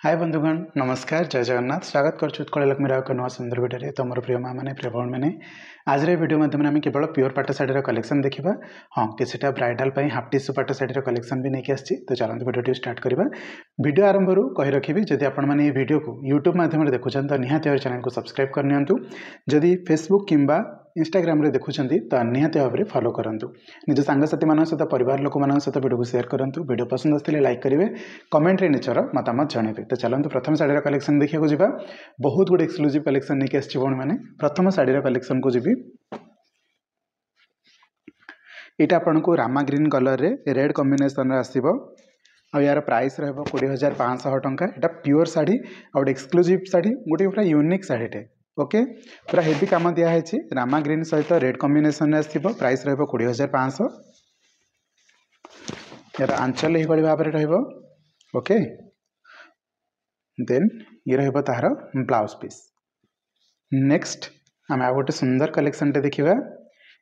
हाय बंधुगण नमस्कार जय जगन्नाथ स्वागत करुँ उत्कल लक्ष्मी एक नुआ सुंदर भिडियो तो मोर प्रिय माँ मैंने प्रिय भौण मैंने आज भिडियो माध्यम आम केवल प्योर पाट शाढ़ी कलेक्शन देखा हाँ किसी ब्राइडाल हाफ टिश्यू पाट शाढ़ी कलेक्शन भी नहीं आसी तो चलते भिडियो स्टार्ट करवा वीडियो आरंभ कही रखी जदि आपने भिडियो को यूट्यूब माध्यम देखुं तो निहाती चैनल को सब्सक्राइब करनी जदि फेसबुक किंबा इंस्टाग्राम रे देखुंत तो निहाती भाव में फॉलो करूँ निज सांगसाथी मान सहित परिवार लोक मान सहित वीडियो को शेयर करूँ वीडियो पसंद आसते लाइक करेंगे कमेंट रे निजर मतामत जनइबे तो चलते प्रथम शाढ़ीर कलेक्शन देखा जा बहुत गुड एक्सक्लूसिव कलेक्शन नहीं आसी भौणी मैंने प्रथम शाढ़ीर कलेक्शन को जीवी यहाँ आपन को रामा ग्रीन कलर रे रेड कॉम्बिनेशन आसो आ यार प्राइस रहा 20,500 टंका यहाँ प्योर शाढ़ी और एक्सक्लूसिव शाढ़ी गोटे पूरा यूनिक शाढ़ीटे ओके पूरा हेवी काम दिखाई रामा ग्रीन सहित रेड कॉम्बिनेशन आसो प्राइस रहा 20,500 यार आंचल यही भाव में रहा ओके देन ये रहा तार ब्लाउज पीस नेक्स्ट आम आ गोटे सुंदर कलेक्शन टे देखा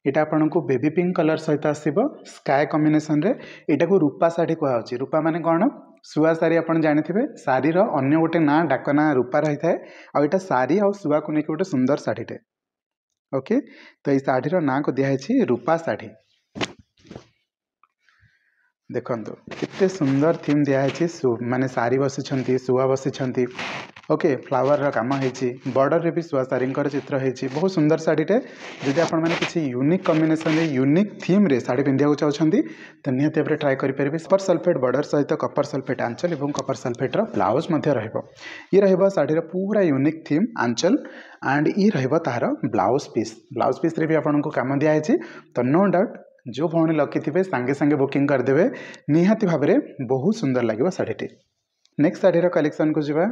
यहाँ आपन को बेबी पिंक कलर सहित आसो स्काए कॉम्बिनेशन रे यहाँ को रूपा शाढ़ी कहुच्छी रूपा माने कौन सुआ साड़ी आप जानते शाढ़ीर अन्य गोटे ना डाक ना रूपा रही है आईटा शाढ़ी आ सुआ को लेकिन गोटे सुंदर शाढ़ीटे ओके तो ये शाढ़ीर ना को दिखाई रूपा शाढ़ी देखो कितने सुंदर थीम दिखाई माने सारी बसी सुआ बसी ओके फ्लावर काम होती बॉर्डर रे भी सुआ सारी चित्र होती बहुत सुंदर शाढ़ीटे जदि आप किसी यूनिक कॉम्बिनेशन यूनिक थीम रे शाढ़ी पिंधा चाहते तो निहाती भाव ट्राए करेंगे कपर सल्फेट बॉर्डर सहित कपर सल्फेट आंचल और कपर सल्फेट ब्लाउज ये रहा शाढ़ीर पूरा यूनिक थीम आंचल एंड ये रहा तार ब्लाउज पीस रे भी आपको कम दिखाई तो नो डाउट जो भौणी लकी थे सांगे सांगे बुकिंग करदे निहाती भाव में बहुत सुंदर लगे शाढ़ीटी नेक्स्ट शाढ़ीर कलेक्शन को जीवा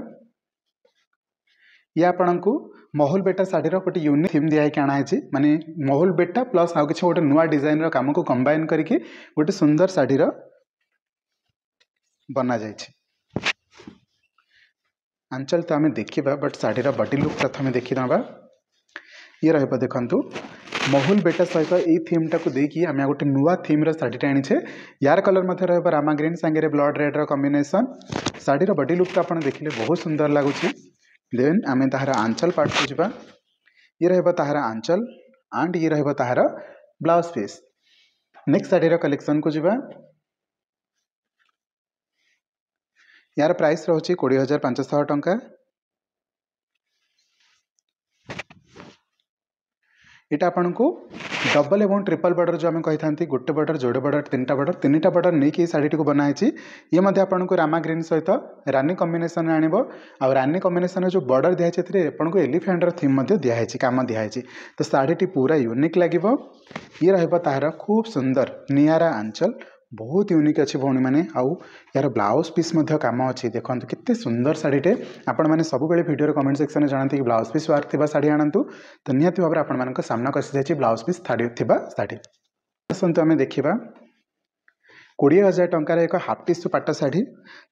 ये आपन को महल बेटा शाढ़ीर गोटे यूनिक थीम दिखाई आनाई माने महल बेटा प्लस आउ कि गोटे नुआ डिजाइन काम को कंबाइन करके गोटे सुंदर शाढ़ीर बना जाए आंचल तो आम देखा बट शाढ़ीर बॉडी लुक प्रथम देखीना ये रहा देखु महल बेटा सहित ये थीम टाक देखिए आम गोटे नुआ थीम शाढ़ीटे आनीचे यार कलर मध्य रहा रामा ग्रीन सांगे ब्लड रेड कॉम्बिनेशन शाढ़ीर बॉडी लुक आप देखिले बहुत सुंदर लगुच देन आम तार आंचल पार्ट को जीवा ये रहा तार आंचल एंड ये रहा तार ब्लाउज पीस नेक्स्ट शाढ़ीर कलेक्शन को जीवा यार प्राइस रही 20,500 टंका यहाँ आपन को डबल एवं ट्रिपल बॉर्डर जो आम कही था गोटे बॉर्डर जोड़े बॉर्डर तीन बॉर्डर नहीं शाढ़ी को बनाई ये आपन को रामा ग्रीन सहित रानी कॉम्बिनेशन आनिबो आ रानी कॉम्बिनेशन जो बॉर्डर दिखाई आपन को एलिफेंटर थीम दिखाई काम दिखाई तो शाढ़ी पूरा यूनिक लगे ये रहा तार खूब सुंदर नियारा आंचल बहुत यूनिक अच्छी भौणी मैंने आउ यार ब्लाउज पीस काम अच्छी देखो कितने सुंदर शाढ़ीटे आपण मैंने सब वीडियो कमेंट सेक्शन में जानते कि ब्लाउज पीस वर्क थी शाढ़ी आणतु तो निहाती भाव में आपण सामना आसी जाए ब्लाउज पीस शाढ़ी आसतु आम देखा 20,000 टंकार एक हाफ टिश्यू पाट शाढ़ी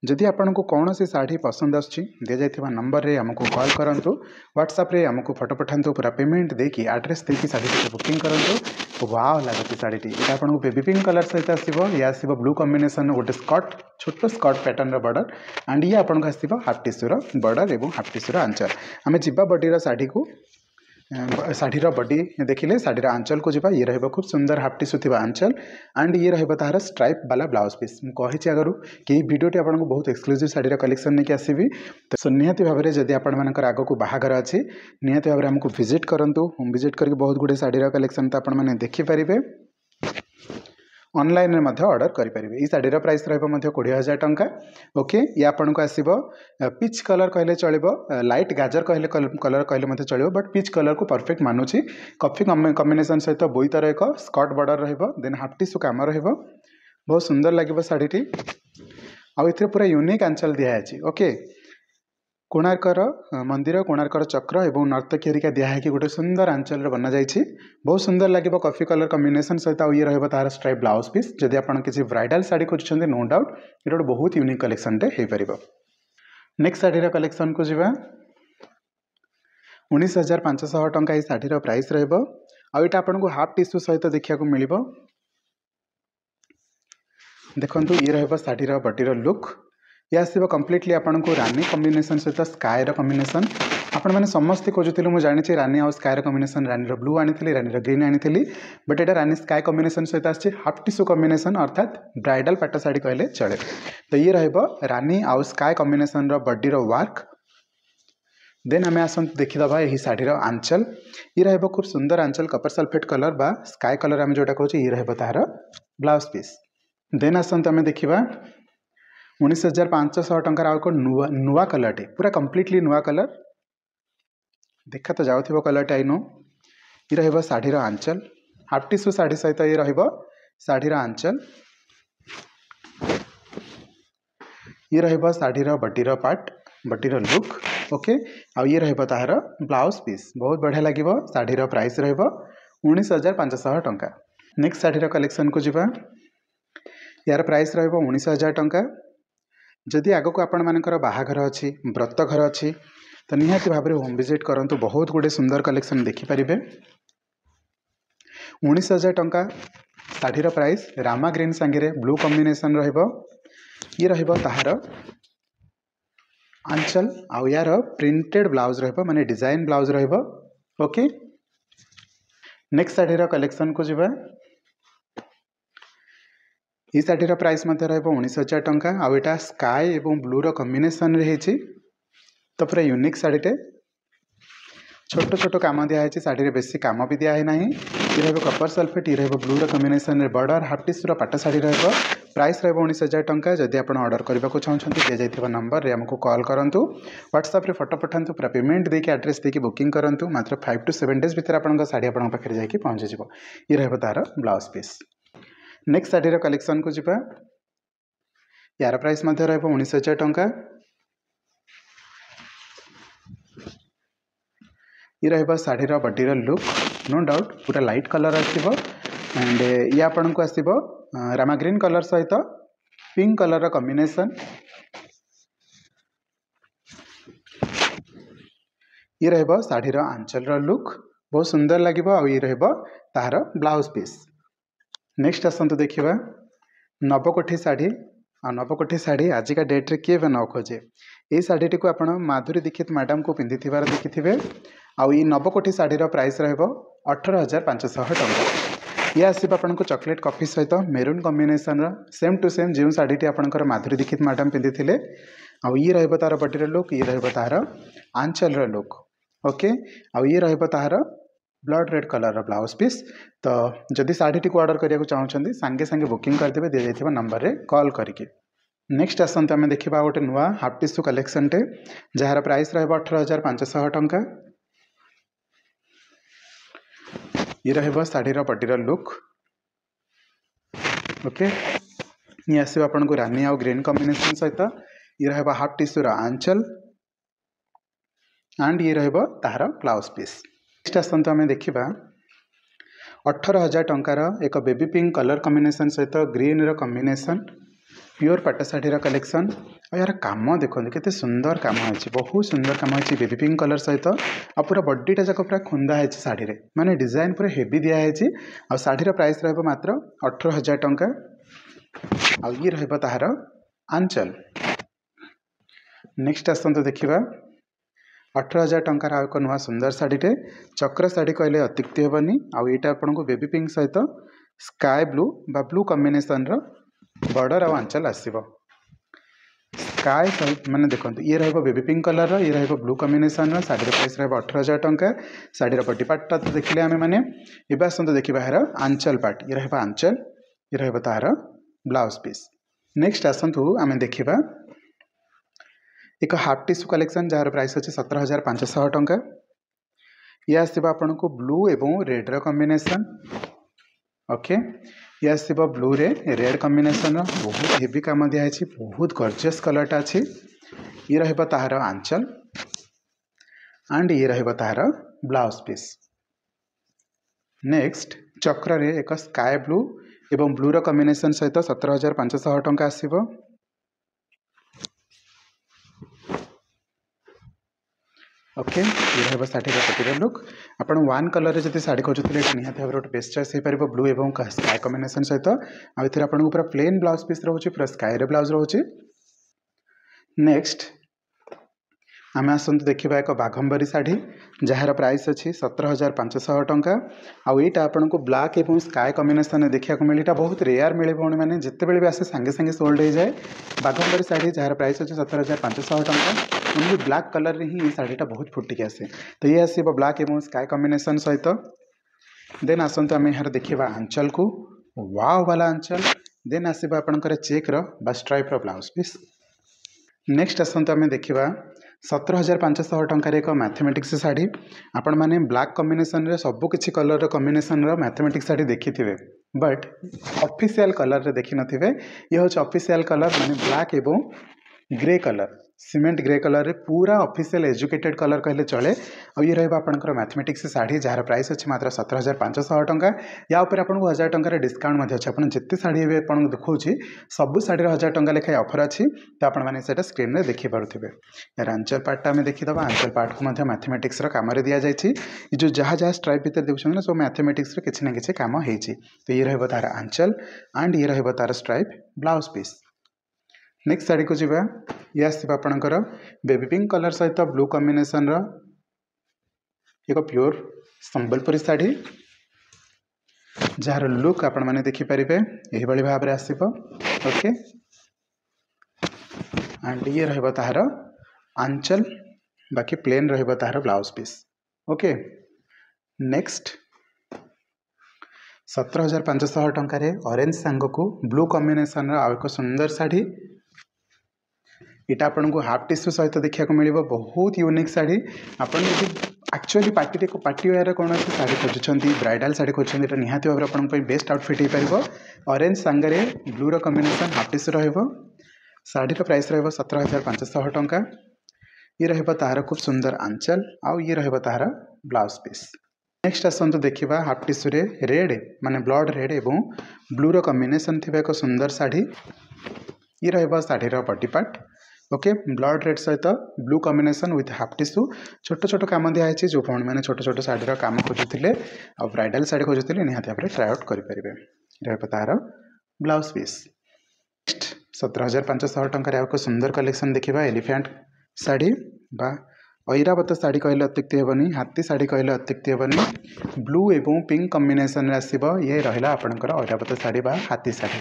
जदि आपन को कौन सी शाढ़ी पसंद आसछि दि जाइथिबा नंबर रे हमको कॉल करंतु व्हाट्सएप रे हमको फोटो पठांतु पूरा पेमेंट देकी एड्रेस देकी शाढ़ी बुकिंग करंतु वाओ लागत शाढ़ीटी ये आपन को बेबी पिंक कलर सहित आसीबो या आसीबो ब्लू कॉम्बिनेशन गोटे स्कर्ट छोट स्कर्ट पैटर्न बॉर्डर एंड ये आपन को आसीबो हाफ टिश्यू बॉर्डर एवं हाफ टिश्यू आंचल आम जीवा बॉडी शाढ़ी को शाढ़ीर बॉडी देखिले शाढ़ीर आंचल को जीवा ये रहा खूब सुंदर हाफ टिश्यू थी आंचल एंड ये रहा तार स्ट्राइप वाला ब्लाउज पीस मुझे आगर कि वीडियोटी आपको बहुत एक्सक्लूसिव शाढ़ीर कलेक्शन नहीं आसवि तो निहाती भाव में जब आपर आग को बाहागर अच्छी निहाती भाव में आमको विजिट करूँ होम विजिट करके बहुत गुड़े शाढ़ीर कलेक्शन तो आपने देखिपारे ऑनलाइन में ऑर्डर करेंगे ये शाढ़ीर प्राइस रहा 20,000 टंका ओके ये आपन को आसो पिच कलर कहले चलो लाइट गाजर कहले कलर कहले चलो बट पिच कलर को परफेक्ट मानुची कॉफी कॉम्बिनेशन सहित बोईतर एक skirt border run half tissue काम बहुत सुंदर लगे शाढ़ीटी आउ पूरा यूनिक आंचल दिखाई ओके कोणार्कर मंदिर कोणार्कर चक्र और नर्तकी हरिका दिखाई गोटे सुंदर आंचल बना जाइए बहुत सुंदर लगे कॉफी कलर कॉम्बिनेशन सहित ये रहा तार स्ट्राइप ब्लाउज पीस जदि आप किसी ब्राइडल शाढ़ी कर नो डाउट ये गोटे बहुत यूनिक कलेक्शन हो पार नेक्स्ट शाढ़ीर कलेक्शन को जीवा 19,500 टंका ये शाढ़ीर प्राइस रहा आपन को हाफ टिश्यू सहित देखा मिल देखु ये रहा शाढ़ीर बॉडीर लुक ये आसो कम्प्लीटली आपन को रानी कॉम्बिनेशन सहित स्कायर कॉम्बिनेशन आपण मैंने समस्ते खोजुले मुझे जानी रानी आउ स्कायर कॉम्बिनेशन रानी ब्लू आनी रानी ग्रीन आनी but Etah Rani sky combination सहित आसी हाफ टिश्यू कॉम्बिनेशन अर्थात ब्राइडल पाट शाढ़ी कहले चले। तो ये रानी आउ स्काई कॉम्बिनेशन बॉडी रो वर्क। देन आम आस देखीदबा यही शाढ़ीर आंचल। ये खूब सुंदर आंचल कपर सल्फेट कलर बा स्काई कलर आम जोटा कहूँ ये तार ब्लाउज पीस। देन आसत आम देखा 19,500 टंकार आउ एक नुआ कलर टे पूरा कम्प्लीटली नुआ कलर देखा तो जाऊ कलर आई नो। ये शाढ़ीर आंचल हाफ टिश्यू शाढ़ी सहित ये शाढ़ीर आंचल। ये शाढ़ीर बॉडीर पार्ट बॉडीर लुक ओके। आउ ये तार ब्लाउज पीस बहुत बढ़िया लगे। शाढ़ीर प्राइस 19,500 टंका। नेक्स्ट शाढ़ीर कलेक्शन को जीवा यार प्राइस 19,000 टंका। जदि आगक आपण मानकर बाहाघर अच्छी व्रत घर अच्छी तो निहाती भाव में होम विजिट करंतु बहुत गुड़े सुंदर कलेक्शन देखिपारे। 19,000 टंका शाढ़ीर प्राइस रामा ग्रीन सांगे ब्लू कॉम्बिनेशन ये ताहार आंचल आउ यार प्रिंटेड ब्लाउज माने डिजाइन ब्लाउज ओके। नेक्स्ट शाढ़ीर कलेक्शन को जीवा ये शाढ़ीर प्राइस 19,000 टंका। आउ एटा स्काई एवं ब्लू रो कॉम्बिनेशन रही तो पूरा यूनिक शाढ़ीटे छोट छोट कम दिखाई शाढ़ी बेसी कम भी दिखाई ना। ये कपर सल्फेट ये ब्लू रो कॉम्बिनेशन बॉर्डर हाफ टिश्यू पाट शाढ़ी प्राइस 19,000 टंका। जदि आप ऑर्डर करने को चाहते दि जाइए नंबर रे हमको कॉल करूँ व्हाट्सएप रे फोटो पठातु पूरा पेमेंट देके एड्रेस देके बुकिंग करूँ मात्र 5 to 7 डेज भीतर आप शाढ़ी आप पाखे जाकि पहुँची जाव। ये तार ब्लाउज पीस। नेक्स्ट शाढ़ीर कलेक्शन को जीवा यार प्राइस 19,000 टंका। ये शाढ़ीर बॉडीर लुक नो डाउट पूरा लाइट कलर आसो एंड ये आपन को आसो रामा ग्रीन कलर सहित पिंक कलर कॉम्बिनेशन। ये शाढ़ीर आंचल लुक बहुत सुंदर लगे और ये तार ब्लाउज पीस। नेक्स्ट आसतु देखा नवकोठी शाढ़ी नवकोठी शाढ़ी आजिका डेट्रे किए न खोजे ये शाढ़ी को आप माधुरी दीक्षित मैडम को पिंधि देखिथे। आउ ये नवकोठी शाढ़ीर प्राइस 18,500 टंका। ये आसो आपन को चॉकलेट कॉफी सहित maroon combination same to same जो शाढ़ी आपंकर माधुरी दीक्षित मैडम पिंधि आउ ये तार बॉडीर लुक ये तार आंचल लुक ओके। आउ ये तार blood red colour blouse piece. तो जदि शाढ़ी को ऑर्डर करने को चाहते सांगे सांगे बुकिंग करदे दि जाइए नंबर रे कॉल करके। नेक्स्ट आसत आम देखा गोटे नुआ हाफ टिश्यू कलेक्शन टे जार प्राइस 18,500 टंका। ये शाढ़ीर बॉडीर लुक ओके। ये आसो आपन को रानी आउ ग्रीन कॉम्बिनेशन सहित ये हाफ टिश्यूर आंचल एंड ये तार ब्लाउज पीस। नेक्स्ट आसतु आम देखा 18,000 टंकार एक बेबी पिंक कलर कॉम्बिनेशन सहित ग्रीन रो कॉम्बिनेशन प्योर पाट शाढ़ीर कलेक्शन। और यार कम देखो केते सुंदर कम है बहुत सुंदर कम है बेबी पिंक कलर सहित आ पूरा बॉडीटा जाक पूरा खुंदा है शाढ़ी माने डिजाइन पूरा हेवी दिखाई आ शाढ़ीर प्राइस मात्र 18,000 टंका। आ ये तार आंचल। नेक्स्ट आसतु देखा 18,000 टंकार एक नुआ सुंदर शाढ़ीटे चक्र शाढ़ी कहले अत्युक्ति हेबनी। आउ ये आपन को बेबी पिंक सहित स्काई ब्लू बा ब्लू कॉम्बिनेशन बॉर्डर आउ आंचल आसो स्काई सहित माने देखो ये बेबी पिंक कलर ये ब्लू कॉम्बिनेशन शाढ़ीर प्राइस 18,000 टंका। शाढ़ीर बॉडी पार्ट तो देखिले आम मैंने ये आसतु देखा यार आंचल पार्ट ये आंचल ये तार ब्लाउज पीस। नेक्स्ट आसतु आम देखा एक half tissue collection jar price अच्छे 17,500 टंका। ये आसो आपन को ब्लू एवं रेड रो कॉम्बिनेशन ओके। ये आसो ब्लू रे रेड कॉम्बिनेशन बहुत हेवी काम दिखाई बहुत गॉर्जियस कलरटा अच्छी। ये तार आंचल एंड ये तार ब्लाउज पीस। नेक्स्ट चक्र रे एक स्काई ब्लू एवं ब्लू रो कॉम्बिनेशन सहित 17,500 टंका आसीबो। ओके ये शाढ़ीर बॉडीर लुक आपड़ वन कलर जब शाढ़ी खोजुते निहाती भाव गोटे बेस्ट चॉइस हो ब्लू और स्काई कॉम्बिनेशन सहित आपको पूरा प्लेन ब्लाउज पीस रोचे पूरा स्काई ब्लाउज रोचे नेक्स्ट आम आसतु देखा एक बाघम्बरी शाढ़ी जार प्राइस अच्छी 17,500 टंका। आउ यहाँ आपन को ब्लैक और स्काए कॉम्बिनेशन देखा मिले बहुत रेयर मिले भौणी मैंने जितेबले भी आसे सांगे सांगे सोल्ड हो जाए। बाघम्बरी शाढ़ी जार प्राइस अच्छे 17,500 टंका। ओनली ब्लैक कलर रे ही शाढ़ीटा बहुत फुटिक आसे। तो ये आसो ब्लैक और स्काए कॉम्बिनेशन सहित। देन आसतु आम यार देखा आंचल को वाव वाला आंचल। देन आसो आपंकर चेक्र स्ट्राइप्र ब्लाउज पीस। नेक्स्ट आसतु आम देखा 17,500 टंकार एक मैथमेटिक्स शाढ़ी। आपण मैंने ब्लैक कॉम्बिनेशन रे सबु किछि कलर कॉम्बिनेशन रो मैथमेटिक्स शाढ़ी देखी थे बट ऑफिशियल कलर रे देखी नथिबे। ये होछ ऑफिशियल कलर माने ब्लैक एवं grey colour cement grey colour रे पूरा ऑफिशियल एजुकेटेड कलर कहले चले। और ये रहा आपंकर मैथमेटिक्स शाढ़ी जार प्राइस अच्छे मात्र 17,500 टंका। या ऊपर आपको 1000 टंकार डिस्काउंट अच्छे। आप जिते शाढ़ी आपको देखा सबू शाढ़ी 1000 टंका लेखाएं ऑफर अच्छी। तो आपने स्क्रीन में देखिपे यार आंचल पार्टा आम देखीद। आंचल पार्ट को मैथमेटिक्स कम दि जाए जो जहाँ जहाँ स्ट्राइप भर देखते सब मैथमेटिक्स किसी ना कि कम हो। तो ये रहा तार आंचल एंड ये रहा तार stripe blouse piece. Next sari को जीवा ये आसो आपणकर बेबी पिंक कलर सहित ब्लू कॉम्बिनेशन एक प्योर संबलपुरी शाढ़ी जार लुक आपण मैंने देखिपारे यही भाव में आसो। ओके एंड ये रहा तार आंचल बाकी प्लेन रहा तार ब्लाउज पीस। ओके नेक्स्ट 17,500 टंकार ऑरेंज सांग को ब्लू कॉम्बिनेशन आउ एक सुंदर शाढ़ी। इटा आपन को हाफ टिश्यू सहित देखा मिले बहुत यूनिक शाढ़ी। आपन एक्चुअली पार्टी पार्टी वेयर कौन शाढ़ी खोजुंट ब्राइडल शाढ़ी खोजुंट निहाती भाव में आपन बेस्ट आउटफिट हो पार। ऑरेंज सांगे ब्लू कॉम्बिनेशन हाफ टिश्यू रहा। शाढ़ी प्राइस रहा 17,500 टंका। ये रहा तार खूब सुंदर आंचल आउ ये रहा तार ब्लाउज पीस। नेक्स्ट आसतु देखा हाफ टिश्यू रे रेड माने ब्लड रेड एवं ब्लूर कॉम्बिनेशन थी एक सुंदर शाढ़ी। ये रहा शाढ़ीर बॉडी पार्ट। ओके ब्लड रेड सहित blue combination with half tissue छोट छोट कम दिखाई जो भौणी मैंने छोट छोट शाढ़ीर कम खोजुते आ ब्राइडल शाढ़ी खोजुते निहाती भाव में ट्राई आउट करेंगे। रहा तार ब्लाउज पीस। नेक्स्ट 17,500 टंकार एक सुंदर कलेक्शन देखा एलिफेंट शाढ़ी बा ऐरावत शाढ़ी कहले अत्युक्ति हेबनी। हाथी शाढ़ी कहले अत्युक्ति हेबनी। ब्लू एवं पिंक कॉम्बिनेशन आसब। ये रहा आपंकर ऐरावत शाढ़ी बा हाथी शाढ़ी।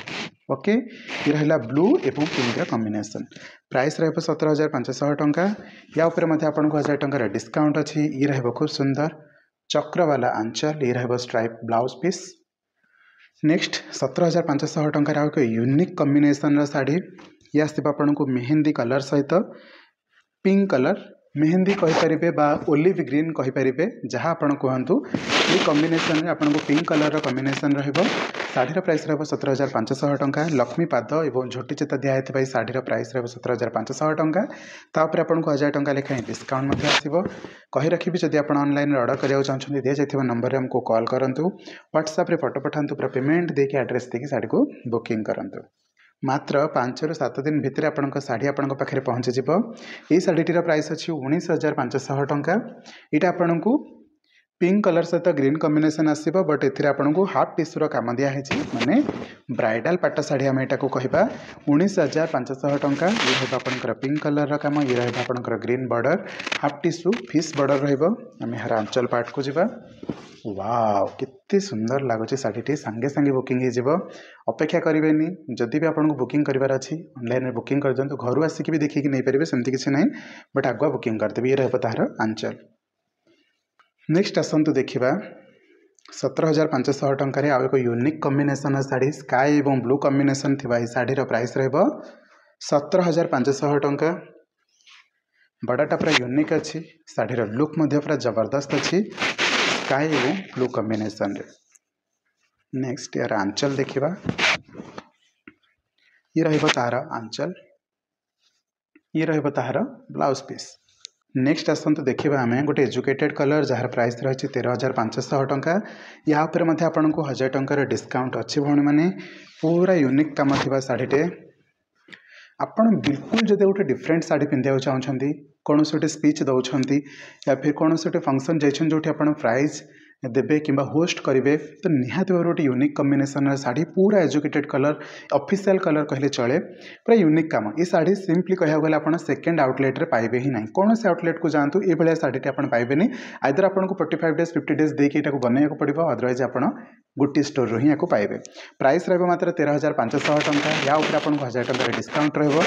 ओके ये रहा ब्लू एवं पिंक कॉम्बिनेशन। प्राइस रहा 17,500 टंका। या ऊपर आपको 1000 टंकार डिस्काउंट अच्छी। ये रहा खूब सुंदर चक्र वाला आंचल। ये रहा स्ट्राइप ब्लाउज पीस। नेक्स्ट 17,500 टंकार आउ एक यूनिक कॉम्बिनेशन शाढ़ी। ये आसब आपको मेहंदी कलर सहित पिंक कलर मेहंदी कहींपारे बा ओलिव ग्रीन कहींपारे जहाँ आपड़ कहतु। ये कॉम्बिनेशन आपको पिंक कलर कॉम्बिनेशन रहा। शाढ़ीर प्राइस रहा 17,500 टंका। लक्ष्मी पाद और झोटी चिता दिखाई शाढ़ीर प्राइस रहा 17,500 टंका। तापर आपको 1000 टंका लेखाएं डिस्काउंट आसो। कही रखी जब आप ऑनलाइन ऑर्डर करने चाहते दि जाइए नंबर आमको कॉल करूँ। व्हाट्सएप फोटो पठातु पूरा पेमेंट देके एड्रेस देके शाढ़ी को बुकिंग करूँ। मात्र 5 ରୁ 7 दिन भितर आपंक शाढ़ी आपंक पाखे पहुँचीज। ये शाढ़ीटीर प्राइस अच्छी 19,500 टंका। यहाँ आपन को पिंक कलर सहित ग्रीन कॉम्बिनेशन आसो बट ए आपको हाफ टिश्यूर कम दिखाई माने ब्राइडल पाट शाढ़ी आम यहाँ कहवा 19,500 टंका। ये रहा आपंकर पिंक कलर कम। ये रहा आपंकर green border half tissue fish border रही। यार आंचल पार्ट को जीवा। वाव केते सुंदर लगुच शाढ़ी सांगे सांगे बुकिंग हो। अपेक्षा करेंगे जदि भी आपको बुकिंग करार अच्छी ऑनलाइन बुकिंग कर दिखाँ। घर आसिक भी देखिए नहीं पारे सेमती किसी ना बट आगुआ बुकिंग करदेवी। ये रहा तार आंचल। नेक्स्ट आसतु देखा 17,500 टंकार आउ एक यूनिक कॉम्बिनेशन शाढ़ी स्काई और ब्लू कॉम्बिनेशन थी। शाढ़ीर प्राइस रहा 17,500 टंका। बड़ाटा पूरा यूनिक अच्छी। शाढ़ीर लुक पूरा जबरदस्त अच्छी स्काई और ब्लू कॉम्बिनेशन रे। नेक्स्ट यार आंचल देखा। ये रहा तार आंचल। ये रहा तार ब्लाउज पीस। नेक्स्ट आसतु देखा आम गोटे एजुकेटेड कलर जार प्राइस रही 13,500 टंका। या आपको 1000 टंकार डिस्काउंट अच्छी भौणी मैंने पूरा यूनिक कम थी शाढ़ीटे। आपड़ बिल्कुल जब गोटे डिफरेंट शाढ़ी पिंधा चाहते कौन गोटे स्पीच दौरान या फिर कौन गोटे फंक्शन जाइए जो आप प्राइज देबे किंबा होस्ट करेंगे तो निहाती भाव गोटे यूनिक कॉम्बिनेशन शाढ़ी पूरा एजुकेटेड कलर ऑफिशियल कलर कहले चले पूरा यूनिक काम ये शाढ़ी सिंपली कह गले आप सेकेंड आउटलेट पाइबे ही ना कौन से आउटलेट को जातु ये भाया शाढ़ी आप पाइबेनि आइदर आपको 45 डेज 50 डेज देकी बनवाक पड़ो अदरवाइज आप गोटे स्टोर ही आपको पाइबे प्राइस रहा मात्र 13,500 टंका या ऊपर आपको 1000 टंका डिस्काउंट रहा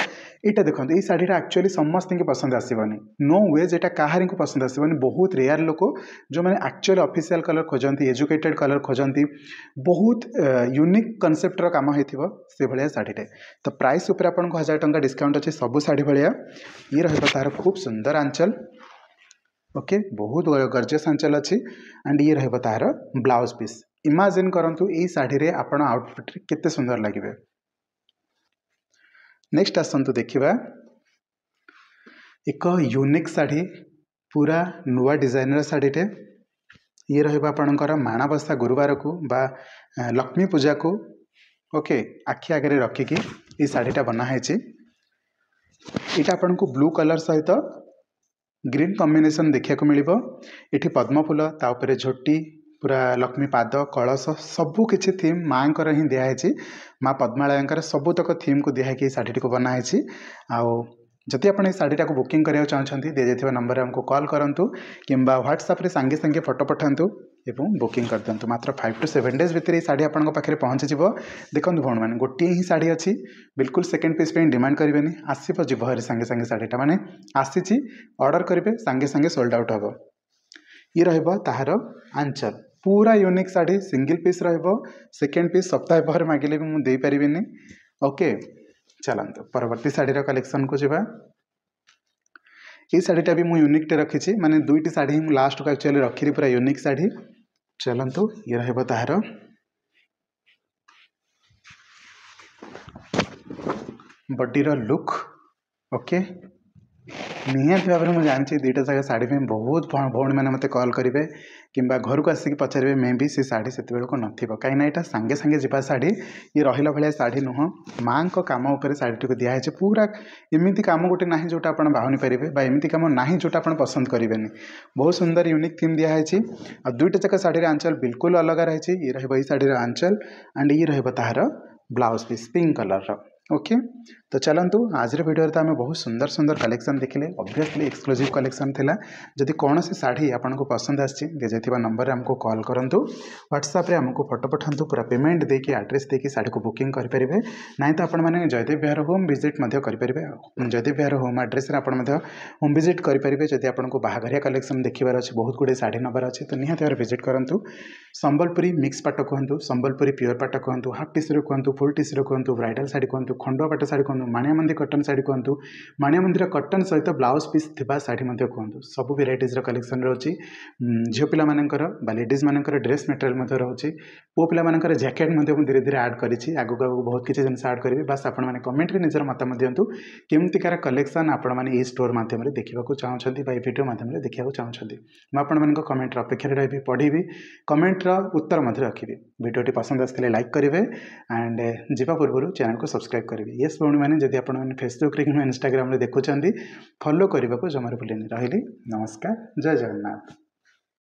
यहाँ देखो ये शाढ़ी एक्चुअली समस्त की पसंद आसबनी नो वे जेटा कहार को पसंद आसबनी बहुत रेयर लोक जो मैंने एक्चुअली ऑफिशियल कलर खोजती एजुकेटेड कलर खोजती बहुत यूनिक कनसेप्टर काम हो से भाया शाढ़ी तो प्राइस उपर आपको 1000 टंका डिस्काउंट अच्छे सब शाढ़ी भाया ये रहा तार खूब सुंदर आंचल ओके बहुत गॉर्जियस आंचल अच्छी एंड ये रहा तार ब्लाउज पीस इमेजिन करंतु ये शाढ़ी रे आपण आउटफिट केते सुंदर लगे नेक्स्ट आसतु देखिबा एक यूनिक शाढ़ी पूरा नुआ डिजाइनर शाढ़ीटे ये रहा आपणकर माणबसा गुरुवार को बा लक्ष्मी पूजा को ओके आखि आगे रखिकी ये शाढ़ीटा बनाई यहाँ आपन को ब्लू कलर सहित ग्रीन कॉम्बिनेशन देखा मिलिबो एठी पद्म फूल ताऊपर झोटी पूरा लक्ष्मी पाद कलश सबू किसी थीम माँ ही दिखाई माँ पद्मालयर सबुतक थीम को दिखाई शाढ़ी को बनाई जदि आप शाढ़ी को बुकिंग करने चाहते दी जाइए नंबर हमको कॉल करूँ कि व्हाट्सएप रे सांगे सांगे फोटो पठातु एवं बुकिंग कर दिंतु मात्र 5 to 7 डेज भितर शाढ़ी आपन पाखे पहुँची जीव देखो भौण मैंने गोटे ही शाढ़ी अच्छी बिल्कुल सेकेंड पीस पे डिमांड करेंगे आसब जीव हरी सांगे सांगे शाढ़ीटा मैंने आसी ऑर्डर करेंगे सांगे सांगे सोल्ड आउट हम ये रहा तार आंचल पूरा यूनिक शाढ़ी सिंगल पीस रहिबो सेकेंड पीस सप्ताह पर मागिले भी मुझे पारिनी ओके चलते परवर्ती शाढ़ीर कलेक्शन को जावा ये शाढ़ीटा भी मुझे यूनिकटे रखी माने दुईटी शाढ़ी लास्ट को एक्चुअली रखी पूरा यूनिक शाढ़ी चलतु ये रहा तार बॉडीर लुक ओके निहाती भाव में मुझे जानी दुईटा जगह शाढ़ी में बहुत भौणी मैंने मत कॉल करेंगे कि घर को आसिक पचारे मे भी से शाढ़ी से नथिबो कहीं ना यहाँ सांगे सांगे जीवा शाढ़ी ये रहा भाया शाढ़ी नुह माँ को काम उपर शाढ़ी को दिखाई पूरा एमती काम गोटे ना जोटा आप बाहुनी पारे एमती काम ना जोटा आप पसंद करेंगे बहुत सुंदर यूनिक थीम दिखाई आ दुईटा जाक शाढ़ी आंचल बिल्कुल अलग रही ये रही शाढ़ी आंचल एंड ये रहा तार blouse piece pink colour okay तो चलतु आज वीडियो तो आम बहुत सुंदर सुंदर कलेक्शन देखिले ऑब्वियसली एक्सक्लूसिव कलेक्शन थिला जदि कौन से शाढ़ी आपको पसंद आसी दिजाइथिबा नंबर हमको कॉल करंतु व्हाट्सएप रे हमको फोटो पठांतु पूरा पेमेंट देकी एड्रेस देकी शाढ़ी को बुकिंग कर परिबे नाही तो आपण माने जयदेव बिहार होम विजिट मध्य कर परिबे जयदेव बिहार होम एड्रेस रे आपण मध्य होम विजिट कर परिबे जदि आपनको बाहाघरिया कलेक्शन देखिबार अछि बहुत गुडे शाढ़ी नबर अछि तो निहाती भाव विजिट करंतु संबलपुरी मिक्स पाट कहतु संबलपुरी प्योर पाट कहतु हाफ टीसू कहतु फुल टीसू कहतु ब्राइडल शाढ़ी कहतु खंडुआ पाट शाढ़ी कहतु माणियामंदी कटन शाढ़ी कहतु माणियामंदी कटन सहित ब्लाउज पीस थिबा शाढ़ी मध्य कहतु सब वेराइटीज कलेक्शन रोची झील पिला मानकर बा लेडीज मानकर ड्रेस मटेरियल मध्य रोची पुओ पिला मानकर जैकेट मध्य धीरे धीरे आड करिछि आगु आगु बहुत किछि जिनिस आड करिवे बस आपण माने कमेंट रे निजर मतामत दियंतु केमतिकार कलेक्शन आपण माने ए स्टोर माध्यम रे देखिबाकू चाहउछंती बा वीडियो माध्यम रे देखिबाकू चाहउछंती म आपण मानक कमेंट रे अपेक्षा रे रहबी पढिबी कमेंट रा उत्तर मध्य रखिबी वीडियोटी पसंद आसले लाइक करिवे एंड जीवा पूर्व चैनल को सब्सक्राइब करिवे यस भौणी माने जदि आपण माने फेसबुक रे कि इंस्टाग्राम रे देखुछंती फॉलो करने को जमार भूलेनी रही नमस्कार जय जगन्नाथ।